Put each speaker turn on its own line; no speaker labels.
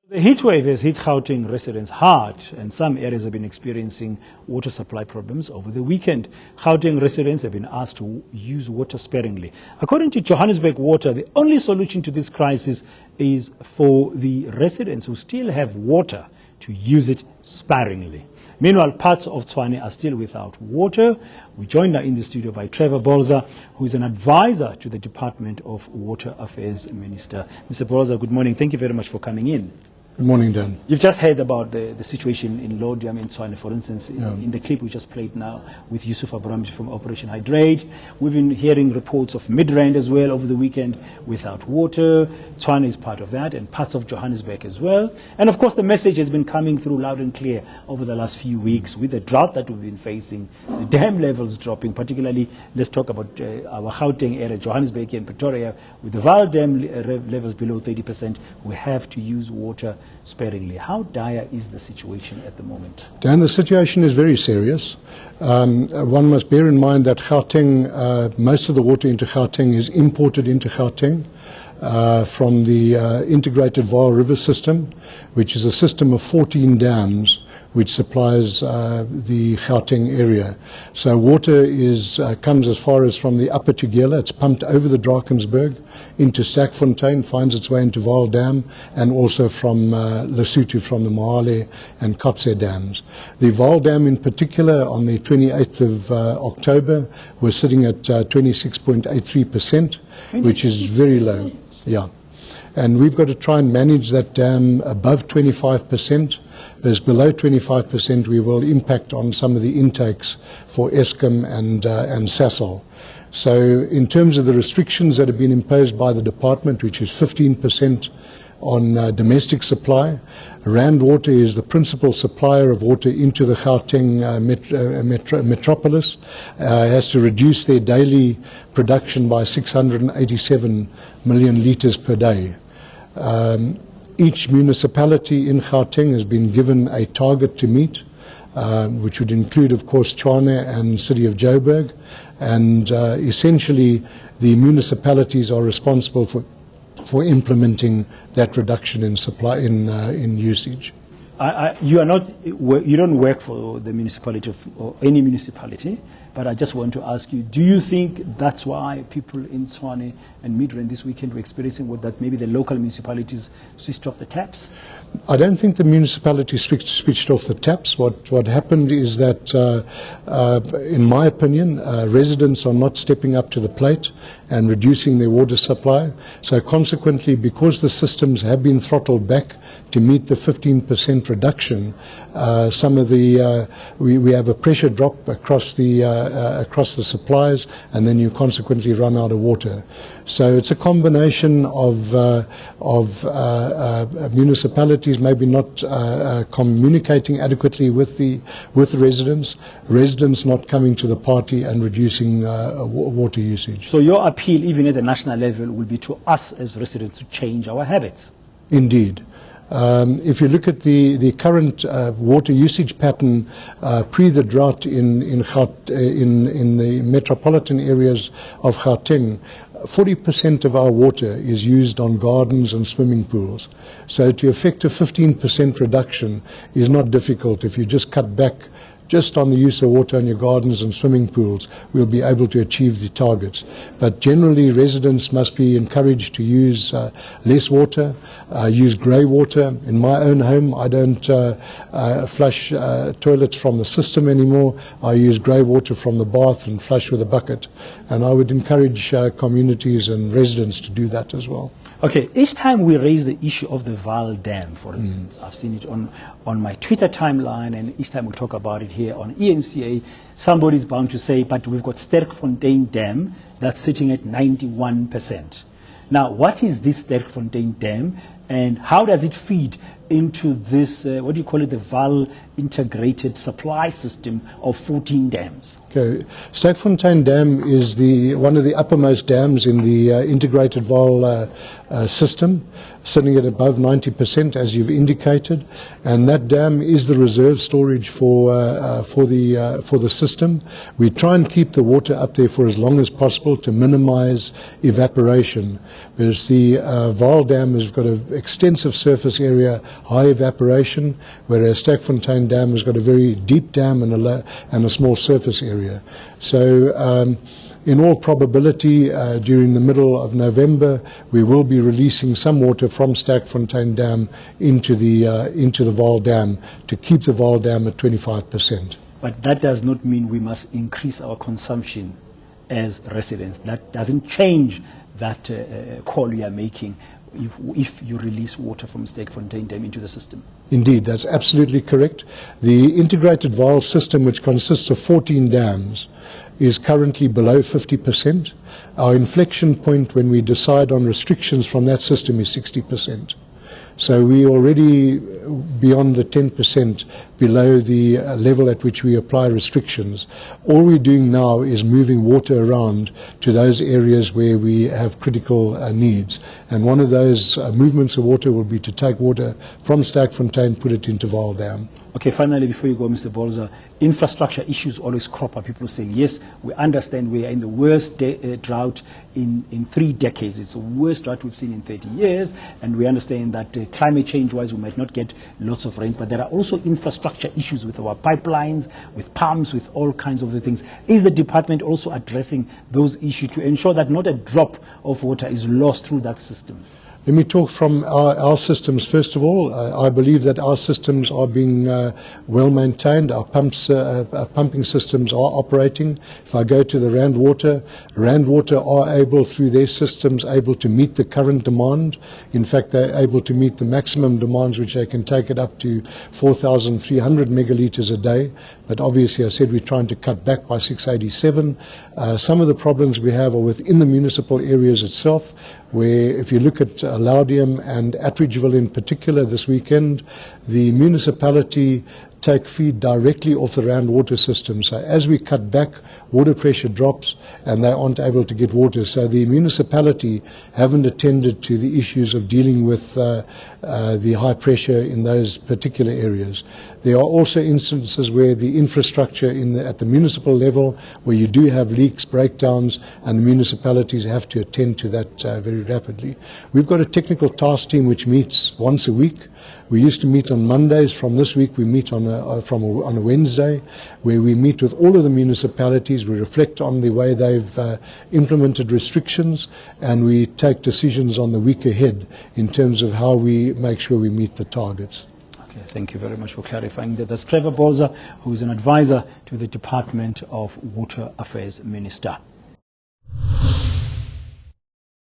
The heat wave has hit Gauteng residents hard, and some areas have been experiencing water supply problems over the weekend. Gauteng residents have been asked to use water sparingly. According to Johannesburg Water, the only solution to this crisis is for the residents who still have water to use it sparingly. Meanwhile, parts of Tshwane are still without water. We're joined now in the studio by Trevor Blazer, who is an advisor to the Department of Water Affairs Minister. Mr. Blazer, good morning. Thank you very much for coming in.
Good morning, Dan.
You've just heard about the situation in Lodium in Tshwane, for instance, in the clip we just played now with Yusuf Abramji from Operation Hydrate. We've been hearing reports of Midrand as well over the weekend without water. Tshwane is part of that, and parts of Johannesburg as well. And of course, the message has been coming through loud and clear over the last few weeks with the drought that we've been facing, the dam levels dropping, particularly, let's talk about our Gauteng area, Johannesburg and Pretoria, with the Vaal Dam levels below 30%, we have to use water sparingly. How dire is the situation at the moment?
Dan, the situation is very serious. One must bear in mind that Gauteng, most of the water into Gauteng is imported into Gauteng from the integrated Vaal River system, which is a system of 14 dams which supplies the Gauteng area. So water comes as far as from the upper Tugela. It's pumped over the Drakensberg into Sterkfontein, finds its way into Vaal Dam, and also from Lesotho, from the Mahale and Kotze dams. The Vaal Dam in particular, on the 28th of October, was sitting at 26.83%, which is very low. Yeah. And we've got to try and manage that dam above 25%. As below 25%, we will impact on some of the intakes for Eskom and Sasol. So in terms of the restrictions that have been imposed by the department, which is 15% on domestic supply, Rand Water is the principal supplier of water into the Gauteng metropolis, has to reduce their daily production by 687 million litres per day. Each municipality in Gauteng has been given a target to meet, which would include, of course, Tshwane and City of Joburg. And essentially, the municipalities are responsible for implementing that reduction in supply in usage.
You don't work for the municipality or any municipality, but I just want to ask you, do you think that's why people in Tshwane and Midrand this weekend were experiencing that maybe the local municipalities switched off the taps?
I don't think the municipalities switched off the taps. What happened is that, in my opinion, residents are not stepping up to the plate and reducing their water supply. So consequently, because the systems have been throttled back to meet the 15% reduction, we have a pressure drop across the supplies, and then you consequently run out of water. So it's a combination of municipalities maybe not communicating adequately with the residents not coming to the party and reducing water usage.
So your appeal, even at the national level, will be to us as residents to change our habits?
Indeed. If you look at the current water usage pattern pre the drought in the metropolitan areas of Gauteng, 40% of our water is used on gardens and swimming pools. So to effect a 15% reduction is not difficult. If you just cut back just on the use of water in your gardens and swimming pools, we'll be able to achieve the targets. But generally, residents must be encouraged to use less water, use grey water. In my own home, I don't flush toilets from the system anymore. I use grey water from the bath and flush with a bucket. And I would encourage communities and residents to do that as well.
Okay, each time we raise the issue of the Vaal Dam, for instance, I've seen it on my Twitter timeline, and each time we talk about it here on eNCA, somebody's bound to say, but we've got Sterkfontein Dam that's sitting at 91%. Now, what is this Sterkfontein Dam, and how does it feed into this, what do you call it, the Vaal integrated supply system of 14 dams?
Okay, Sterkfontein Dam is one of the uppermost dams in the integrated Vaal system, sitting at above 90%, as you've indicated, and that dam is the reserve storage for the system. We try and keep the water up there for as long as possible to minimize evaporation, because the Vaal Dam has got an extensive surface area high evaporation, whereas Stakfontein Dam has got a very deep dam and a small surface area. So in all probability, during the middle of November, we will be releasing some water from Stakfontein Dam into the Vaal Dam to keep the Vaal Dam at 25%.
But that does not mean we must increase our consumption as residents. That doesn't change that call you are making if you release water from Stakfontein Dam into the system.
Indeed, that's absolutely correct. The integrated Vaal system, which consists of 14 dams, is currently below 50%. Our inflection point when we decide on restrictions from that system is 60%. So we are already beyond the 10% below the level at which we apply restrictions. All we're doing now is moving water around to those areas where we have critical needs. And one of those movements of water will be to take water from Stakfontein, put it into Vaal Dam. Okay,
finally, before you go, Mr. Blazer, infrastructure issues always crop up. People say, yes, we understand we are in the worst drought in 3 decades. It's the worst drought we've seen in 30 years, and we understand that climate change-wise we might not get lots of rains, but there are also infrastructure issues with our pipelines, with pumps, with all kinds of the things. Is the department also addressing those issues to ensure that not a drop of water is lost through that system?
Let me talk from our systems first of all. I believe that our systems are being well maintained. Our pumping systems are operating. If I go to the Rand Water are able, through their systems, able to meet the current demand. In fact, they're able to meet the maximum demands, which they can take it up to 4,300 megalitres a day. But obviously, I said we're trying to cut back by 687. Some of the problems we have are within the municipal areas itself, where if you look at Laudium and Attridgeville in particular this weekend, the municipality take feed directly off the Rand water system. So as we cut back, water pressure drops and they aren't able to get water. So the municipality haven't attended to the issues of dealing with the high pressure in those particular areas. There are also instances where the infrastructure at the municipal level, where you do have leaks, breakdowns, and the municipalities have to attend to that very rapidly. We've got a technical task team which meets once a week. We used to meet on Mondays. From this week we meet on a Wednesday, where we meet with all of the municipalities. We reflect on the way they've implemented restrictions, and we take decisions on the week ahead in terms of how we make sure we meet the targets.
Okay, thank you very much for clarifying that. That's Trevor Blazer, who is an advisor to the Department of Water Affairs Minister.